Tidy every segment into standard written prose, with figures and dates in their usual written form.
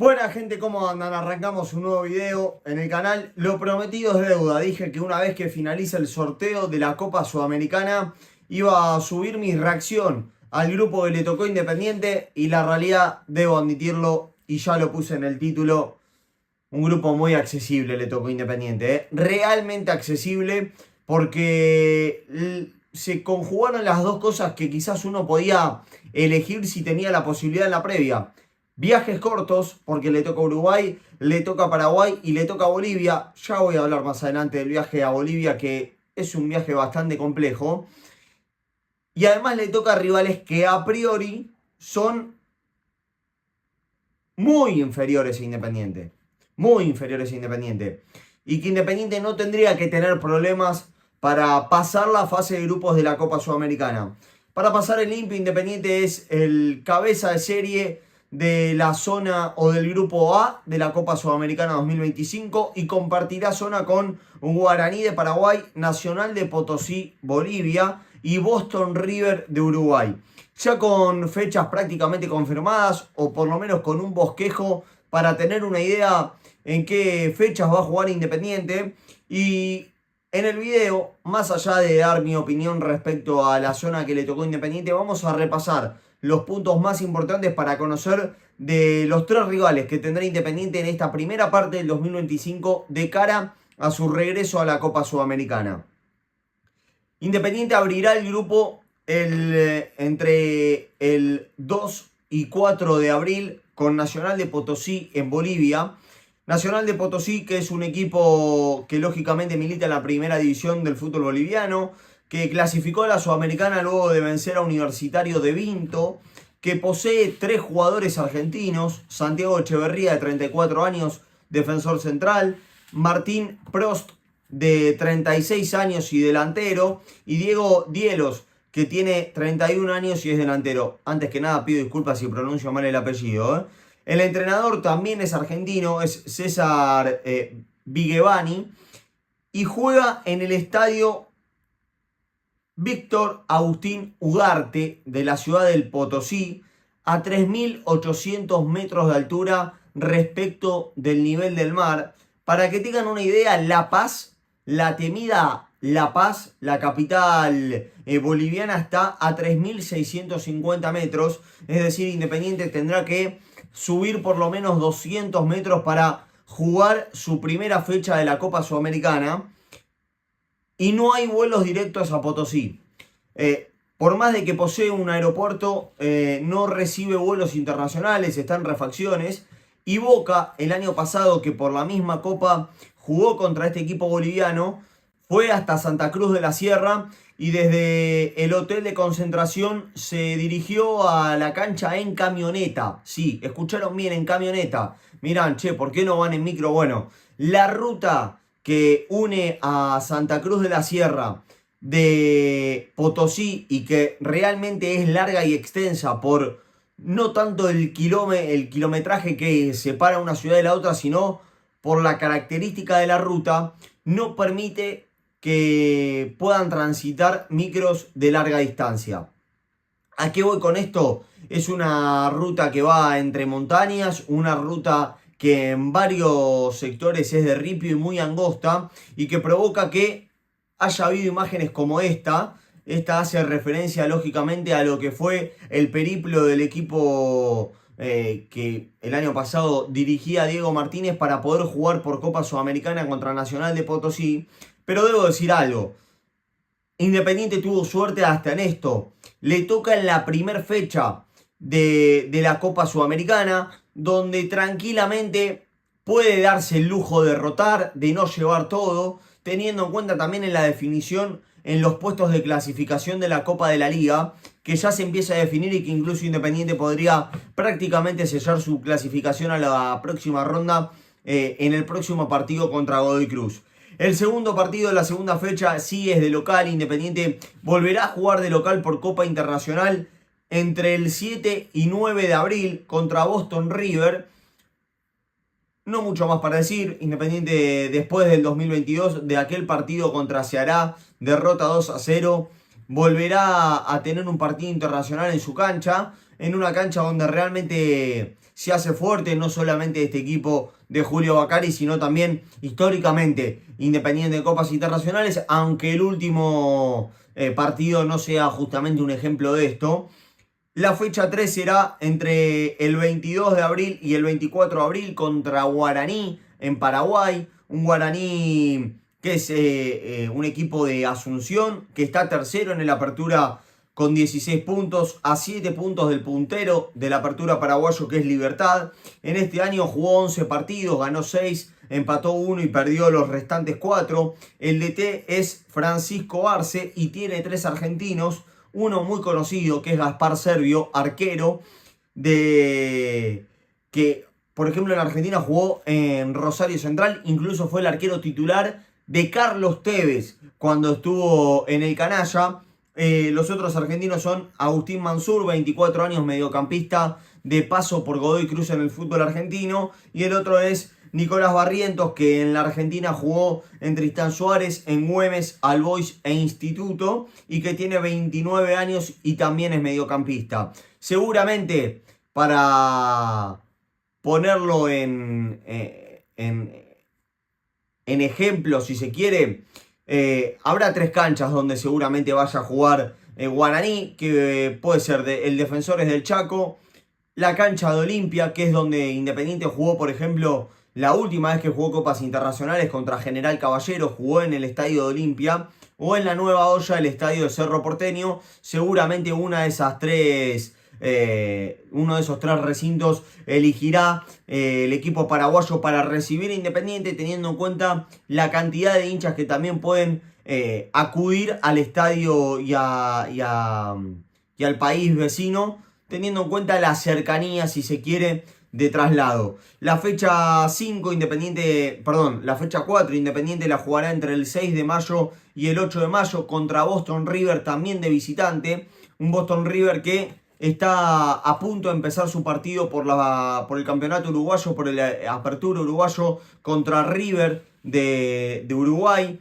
Buena gente, ¿cómo andan? Arrancamos un nuevo video en el canal. Lo prometido es deuda. Dije que una vez que finalice el sorteo de la Copa Sudamericana iba a subir mi reacción al grupo que le tocó Independiente y la realidad, debo admitirlo, y ya lo puse en el título, un grupo muy accesible le tocó Independiente, ¿eh? Realmente accesible porque se conjugaron las dos cosas que quizás uno podía elegir si tenía la posibilidad en la previa. Viajes cortos, porque le toca Uruguay, le toca Paraguay y le toca Bolivia. Ya voy a hablar más adelante del viaje a Bolivia, que es un viaje bastante complejo. Y además le toca rivales que a priori son muy inferiores a Independiente. Muy inferiores a Independiente. Y que Independiente no tendría que tener problemas para pasar la fase de grupos de la Copa Sudamericana. Para pasar el limpio, Independiente es el cabeza de serie de la zona o del grupo A de la Copa Sudamericana 2025 y compartirá zona con Guaraní de Paraguay, Nacional de Potosí, Bolivia y Boston River de Uruguay. Ya con fechas prácticamente confirmadas o por lo menos con un bosquejo para tener una idea en qué fechas va a jugar Independiente. Y en el video, más allá de dar mi opinión respecto a la zona que le tocó Independiente, vamos a repasar los puntos más importantes para conocer de los tres rivales que tendrá Independiente en esta primera parte del 2025 de cara a su regreso a la Copa Sudamericana. Independiente abrirá el grupo entre el 2 y 4 de abril con Nacional de Potosí en Bolivia. Nacional de Potosí, que es un equipo que lógicamente milita en la primera división del fútbol boliviano, que clasificó a la Sudamericana luego de vencer a Universitario de Vinto, que posee tres jugadores argentinos: Santiago Echeverría, de 34 años, defensor central; Martín Prost, de 36 años y delantero; y Diego Dielos, que tiene 31 años y es delantero. Antes que nada pido disculpas si pronuncio mal el apellido, ¿eh? El entrenador también es argentino, es César Vigevani, y juega en el estadio Víctor Agustín Ugarte de la ciudad del Potosí, a 3.800 metros de altura respecto del nivel del mar. Para que tengan una idea, La Paz, la temida La Paz, la capital boliviana, está a 3.650 metros. Es decir, Independiente tendrá que subir por lo menos 200 metros para jugar su primera fecha de la Copa Sudamericana. Y no hay vuelos directos a Potosí. Por más de que posee un aeropuerto, no recibe vuelos internacionales, está en refacciones. Y Boca, el año pasado, que por la misma Copa jugó contra este equipo boliviano, fue hasta Santa Cruz de la Sierra y desde el hotel de concentración se dirigió a la cancha en camioneta. Sí, escucharon bien, en camioneta. Mirán, che, ¿por qué no van en micro? Bueno, la ruta que une a Santa Cruz de la Sierra de Potosí, y que realmente es larga y extensa por no tanto el kilometraje que separa una ciudad de la otra, sino por la característica de la ruta, no permite que puedan transitar micros de larga distancia. ¿A qué voy con esto? Es una ruta que va entre montañas, una ruta que en varios sectores es de ripio y muy angosta, y que provoca que haya habido imágenes como esta. Esta hace referencia lógicamente a lo que fue el periplo del equipo que el año pasado dirigía Diego Martínez para poder jugar por Copa Sudamericana contra Nacional de Potosí. Pero debo decir algo, Independiente tuvo suerte hasta en esto. Le toca en la primera fecha de la Copa Sudamericana, donde tranquilamente puede darse el lujo de rotar, de no llevar todo, teniendo en cuenta también en la definición en los puestos de clasificación de la Copa de la Liga, que ya se empieza a definir y que incluso Independiente podría prácticamente sellar su clasificación a la próxima ronda en el próximo partido contra Godoy Cruz. El segundo partido de la segunda fecha sí es de local. Independiente volverá a jugar de local por Copa Internacional entre el 7 y 9 de abril contra Boston River. No mucho más para decir. Independiente, después del 2022, de aquel partido contra Ceará, derrota 2-0, volverá a tener un partido internacional en su cancha, en una cancha donde realmente se hace fuerte, no solamente este equipo de Julio Bacari, sino también históricamente Independiente de Copas Internacionales, aunque el último partido no sea justamente un ejemplo de esto. La fecha 3 será entre el 22 de abril y el 24 de abril contra Guaraní en Paraguay. Un Guaraní que es un equipo de Asunción, que está tercero en el Apertura con 16 puntos, a 7 puntos del puntero de la Apertura paraguayo, que es Libertad. En este año jugó 11 partidos, ganó 6, empató 1 y perdió los restantes 4. El DT es Francisco Arce y tiene 3 argentinos. Uno muy conocido, que es Gaspar Servio, arquero, que por ejemplo en Argentina jugó en Rosario Central, incluso fue el arquero titular de Carlos Tevez cuando estuvo en el Canalla. Los otros argentinos son Agustín Mansur, 24 años, mediocampista de paso por Godoy Cruz en el fútbol argentino. Y el otro es Nicolás Barrientos, que en la Argentina jugó en Tristán Suárez, en Güemes, Albois e Instituto, y que tiene 29 años y también es mediocampista. Seguramente, para ponerlo en ejemplo, si se quiere, habrá 3 canchas donde seguramente vaya a jugar Guaraní, que puede ser el Defensores del Chaco, la cancha de Olimpia, que es donde Independiente jugó, por ejemplo, la última vez que jugó Copas Internacionales contra General Caballero, jugó en el estadio de Olimpia, o en la Nueva Olla, el estadio de Cerro Porteño. Seguramente una de esas tres, uno de esos 3 recintos elegirá el equipo paraguayo para recibir a Independiente, teniendo en cuenta la cantidad de hinchas que también pueden acudir al estadio y al país vecino, teniendo en cuenta la cercanía, si se quiere, de traslado. La fecha 5, la fecha 4, Independiente la jugará entre el 6 de mayo y el 8 de mayo contra Boston River, también de visitante. Un Boston River que está a punto de empezar su partido por el campeonato uruguayo, por el Apertura uruguayo contra River de Uruguay.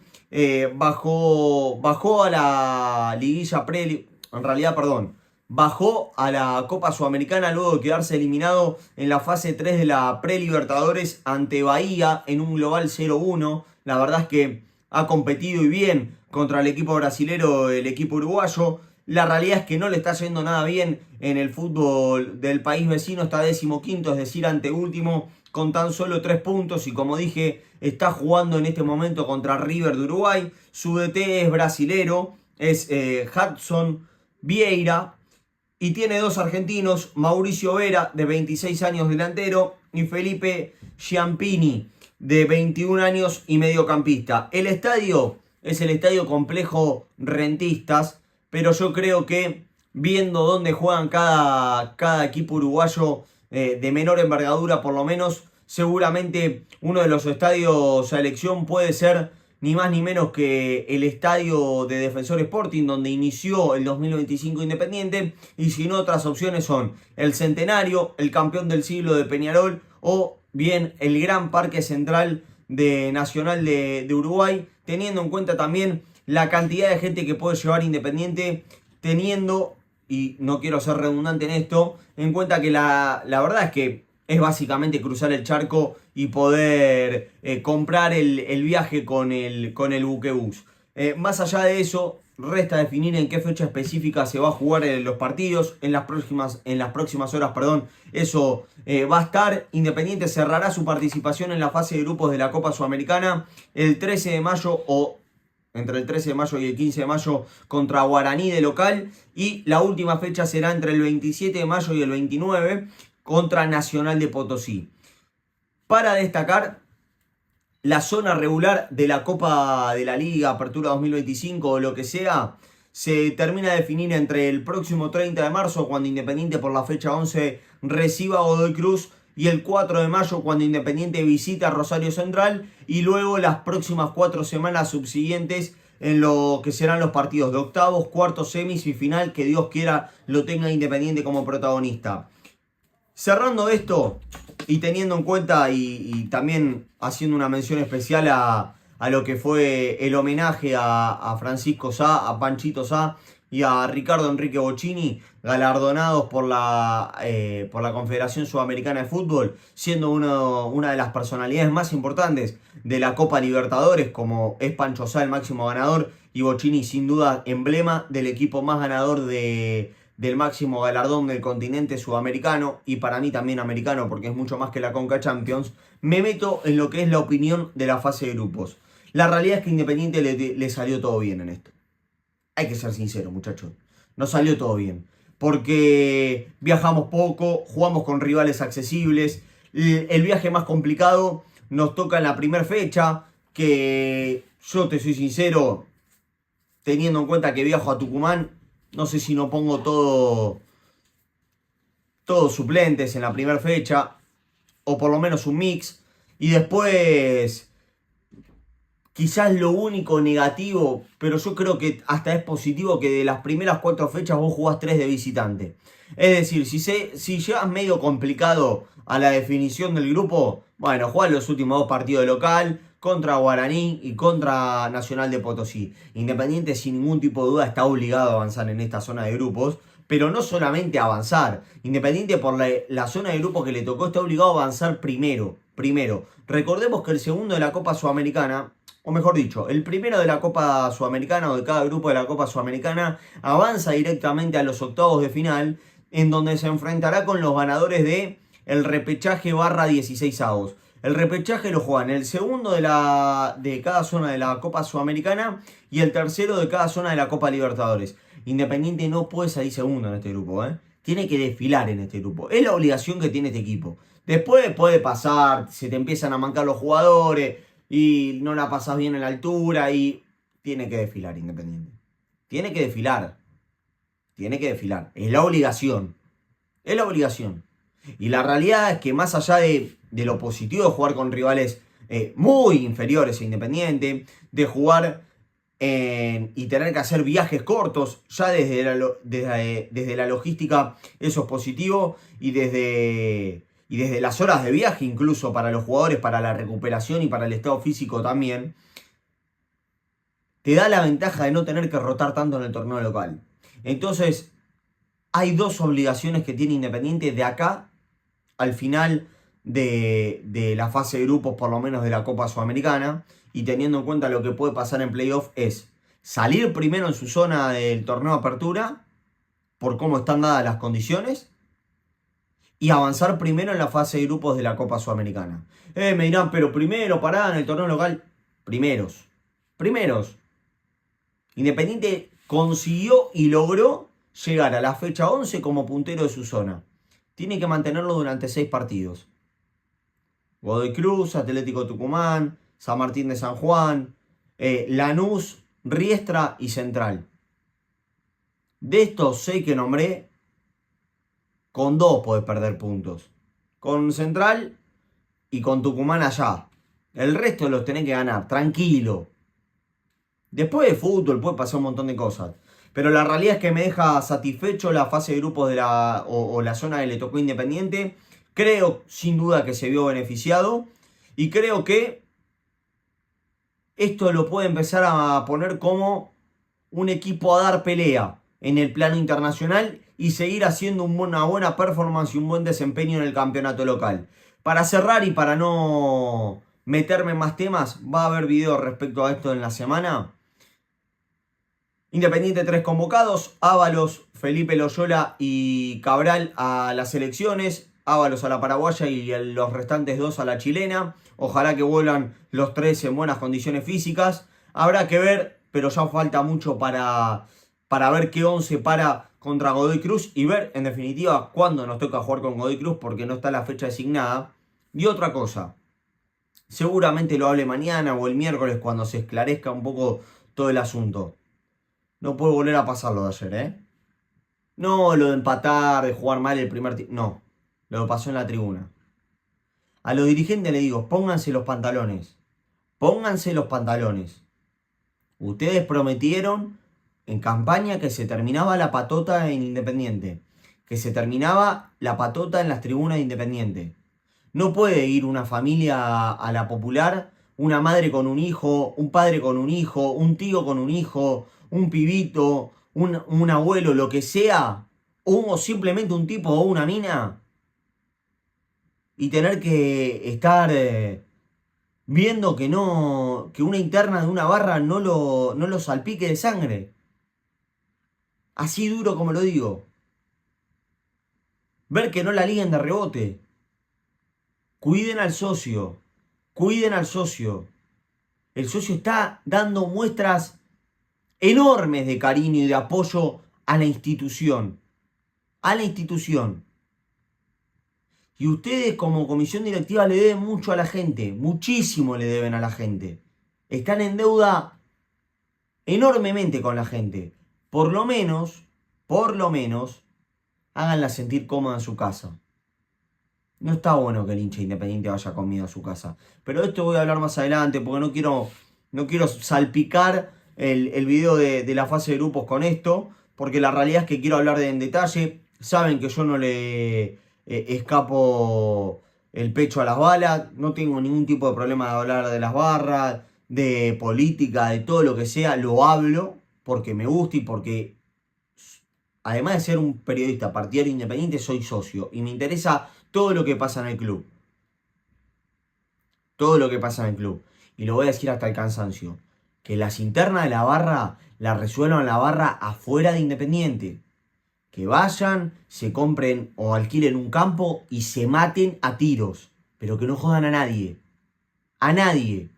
Bajó a la liguilla bajó a la Copa Sudamericana luego de quedarse eliminado en la fase 3 de la Pre-Libertadores ante Bahía en un global 0-1. La verdad es que ha competido y bien contra el equipo brasilero, el equipo uruguayo. La realidad es que no le está yendo nada bien en el fútbol del país vecino. Está 15º, es decir, anteúltimo, con tan solo 3 puntos. Y como dije, está jugando en este momento contra River de Uruguay. Su DT es brasilero, es Hudson Vieira. Y tiene 2 argentinos, Mauricio Vera, de 26 años, delantero, y Felipe Giampini, de 21 años y mediocampista. El estadio es el Estadio Complejo Rentistas, pero yo creo que viendo dónde juegan cada equipo uruguayo de menor envergadura, por lo menos, seguramente uno de los estadios a elección puede ser ni más ni menos que el estadio de Defensor Sporting, donde inició el 2025 Independiente, y si no, otras opciones son el Centenario, el Campeón del Siglo de Peñarol, o bien el Gran Parque Central de Nacional de Uruguay, teniendo en cuenta también la cantidad de gente que puede llevar Independiente, teniendo, y no quiero ser redundante en esto, en cuenta que la verdad es que es básicamente cruzar el charco y poder comprar el viaje con el buquebús. Más allá de eso, resta definir en qué fecha específica se va a jugar los partidos. En las próximas horas, eso va a estar. Independiente cerrará su participación en la fase de grupos de la Copa Sudamericana el 13 de mayo o entre el 13 de mayo y el 15 de mayo contra Guaraní de local. Y la última fecha será entre el 27 de mayo y el 29 contra Nacional de Potosí. Para destacar, la zona regular de la Copa de la Liga, Apertura 2025 o lo que sea, se termina de definir entre el próximo 30 de marzo, cuando Independiente por la fecha 11 reciba a Godoy Cruz, y el 4 de mayo, cuando Independiente visita Rosario Central, y luego las próximas 4 semanas subsiguientes en lo que serán los partidos de octavos, cuartos, semis y final, que Dios quiera lo tenga Independiente como protagonista. Cerrando esto y teniendo en cuenta y también haciendo una mención especial a lo que fue el homenaje a Francisco Sá, a Panchito Sá, y a Ricardo Enrique Bocchini, galardonados por la Confederación Sudamericana de Fútbol, siendo una de las personalidades más importantes de la Copa Libertadores, como es Pancho Sá, el máximo ganador, y Bocchini sin duda emblema del equipo más ganador del máximo galardón del continente sudamericano, y para mí también americano, porque es mucho más que la Conca Champions. Me meto en lo que es la opinión de la fase de grupos. La realidad es que Independiente le salió todo bien en esto. Hay que ser sincero, muchachos. No salió todo bien. Porque viajamos poco, jugamos con rivales accesibles. El viaje más complicado nos toca en la primera fecha, que yo te soy sincero, teniendo en cuenta que viajo a Tucumán, no sé si no pongo todos suplentes en la primera fecha, o por lo menos un mix. Y después, quizás lo único negativo, pero yo creo que hasta es positivo, que de las primeras 4 fechas vos jugás 3 de visitante. Es decir, si llegas medio complicado a la definición del grupo, bueno, jugás los últimos 2 partidos de local, contra Guaraní y contra Nacional de Potosí. Independiente sin ningún tipo de duda está obligado a avanzar en esta zona de grupos, pero no solamente a avanzar. Independiente por la zona de grupos que le tocó está obligado a avanzar primero. Recordemos que el segundo de la Copa Sudamericana, o mejor dicho, el primero de la Copa Sudamericana o de cada grupo de la Copa Sudamericana avanza directamente a los octavos de final, en donde se enfrentará con los ganadores de el repechaje /16avos. El repechaje lo juegan el segundo de cada zona de la Copa Sudamericana y el tercero de cada zona de la Copa Libertadores. Independiente no puede salir segundo en este grupo, ¿eh? Tiene que desfilar en este grupo. Es la obligación que tiene este equipo. Después puede pasar, se te empiezan a mancar los jugadores y no la pasas bien en la altura y tiene que desfilar Independiente. Tiene que desfilar. Tiene que desfilar. Es la obligación. Es la obligación. Y la realidad es que más allá de lo positivo de jugar con rivales muy inferiores a Independiente, de jugar y tener que hacer viajes cortos, ya desde la logística eso es positivo, y desde las horas de viaje incluso para los jugadores, para la recuperación y para el estado físico también, te da la ventaja de no tener que rotar tanto en el torneo local. Entonces, hay 2 obligaciones que tiene Independiente de acá al final de la fase de grupos, por lo menos de la Copa Sudamericana, y teniendo en cuenta lo que puede pasar en playoff, es salir primero en su zona del torneo de apertura, por cómo están dadas las condiciones, y avanzar primero en la fase de grupos de la Copa Sudamericana. Me dirán, pero primero, pará, en el torneo local. Primeros. Independiente consiguió y logró llegar a la fecha 11 como puntero de su zona. Tiene que mantenerlo durante 6 partidos. Godoy Cruz, Atlético Tucumán, San Martín de San Juan, Lanús, Riestra y Central. De estos 6 que nombré, con 2 podés perder puntos. Con Central y con Tucumán allá. El resto los tenés que ganar, tranquilo. Después de fútbol puede pasar un montón de cosas. Pero la realidad es que me deja satisfecho la fase de grupos de la zona que le tocó Independiente. Creo sin duda que se vio beneficiado. Y creo que esto lo puede empezar a poner como un equipo a dar pelea en el plano internacional y seguir haciendo una buena performance y un buen desempeño en el campeonato local. Para cerrar y para no meterme en más temas, va a haber videos respecto a esto en la semana. Independiente 3 convocados, Ábalos, Felipe Loyola y Cabral a las selecciones, Ábalos a la paraguaya y los restantes 2 a la chilena. Ojalá que vuelvan los 3 en buenas condiciones físicas. Habrá que ver, pero ya falta mucho para ver qué 11 para contra Godoy Cruz y ver en definitiva cuándo nos toca jugar con Godoy Cruz, porque no está la fecha designada. Y otra cosa, seguramente lo hable mañana o el miércoles cuando se esclarezca un poco todo el asunto. No puede volver a pasar lo de ayer, ¿eh? No lo de empatar, de jugar mal el primer tiempo. No, lo que pasó en la tribuna. A los dirigentes les digo, pónganse los pantalones. Pónganse los pantalones. Ustedes prometieron en campaña que se terminaba la patota en Independiente. Que se terminaba la patota en las tribunas de Independiente. No puede ir una familia a la Popular, una madre con un hijo, un padre con un hijo, un tío con un hijo, un pibito, un abuelo, lo que sea, o simplemente un tipo o una mina, y tener que estar viendo que no, que una interna de una barra no lo salpique de sangre. Así duro como lo digo. Ver que no la liguen de rebote. Cuiden al socio. Cuiden al socio. El socio está dando muestras enormes de cariño y de apoyo a la institución. A la institución. Y ustedes como comisión directiva le deben mucho a la gente. Muchísimo le deben a la gente. Están en deuda enormemente con la gente. Por lo menos, háganla sentir cómoda en su casa. No está bueno que el hincha independiente vaya con miedo a su casa. Pero de esto voy a hablar más adelante porque no quiero salpicar el video de la fase de grupos con esto. Porque la realidad es que quiero hablar en detalle. Saben que yo no le escapo el pecho a las balas. No tengo ningún tipo de problema de hablar de las barras, de política, de todo lo que sea. Lo hablo porque me gusta y porque, además de ser un periodista partidario independiente, soy socio. Y me interesa todo lo que pasa en el club. Todo lo que pasa en el club. Y lo voy a decir hasta el cansancio. Que las internas de la barra las resuelvan la barra afuera de Independiente. Que vayan, se compren o alquilen un campo y se maten a tiros. Pero que no jodan a nadie. A nadie.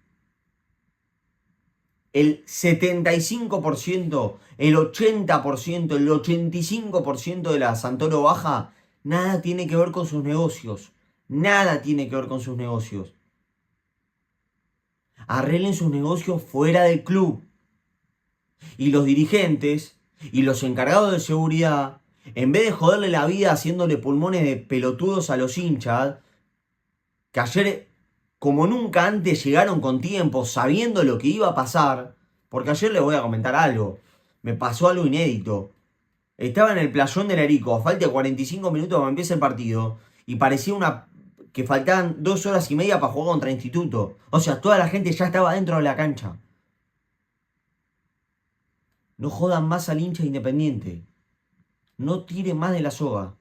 El 75%, el 80%, el 85% de la Santoro Baja, nada tiene que ver con sus negocios. Nada tiene que ver con sus negocios. Arreglen sus negocios fuera del club. Y los dirigentes y los encargados de seguridad, en vez de joderle la vida haciéndole pulmones de pelotudos a los hinchas, que ayer, como nunca antes, llegaron con tiempo, sabiendo lo que iba a pasar, porque ayer les voy a comentar algo, me pasó algo inédito. Estaba en el playón del Erico, a falta de 45 minutos para que empiece el partido, y parecía que faltaban 2 horas y media para jugar contra Instituto. O sea, toda la gente ya estaba dentro de la cancha. No jodan más al hincha Independiente. No tiren más de la soga.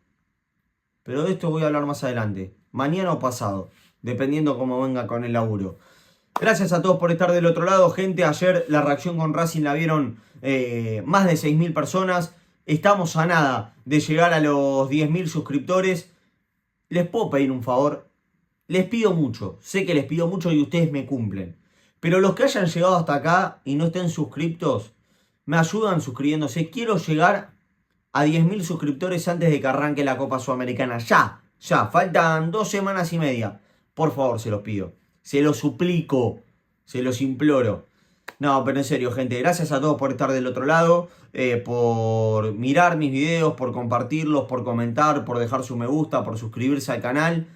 Pero de esto voy a hablar más adelante. Mañana o pasado. Dependiendo cómo venga con el laburo. Gracias a todos por estar del otro lado. Gente, ayer la reacción con Racing la vieron más de 6.000 personas. Estamos a nada de llegar a los 10.000 suscriptores. Les puedo pedir un favor. Les pido mucho. Sé que les pido mucho y ustedes me cumplen. Pero los que hayan llegado hasta acá y no estén suscriptos, me ayudan suscribiéndose. Quiero llegar a 10.000 suscriptores antes de que arranque la Copa Sudamericana. Ya. Faltan 2 semanas y media. Por favor, se los pido. Se los suplico. Se los imploro. No, pero en serio, gente. Gracias a todos por estar del otro lado. Por mirar mis videos, por compartirlos, por comentar, por dejar su me gusta, por suscribirse al canal.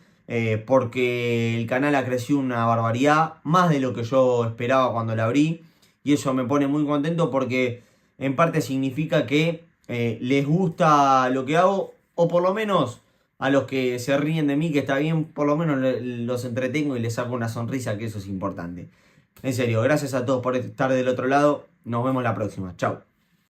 Porque el canal ha crecido una barbaridad. Más de lo que yo esperaba cuando la abrí. Y eso me pone muy contento porque en parte significa que les gusta lo que hago. O por lo menos a los que se ríen de mí, que está bien, por lo menos los entretengo y les saco una sonrisa, que eso es importante. En serio, gracias a todos por estar del otro lado. Nos vemos la próxima. Chau.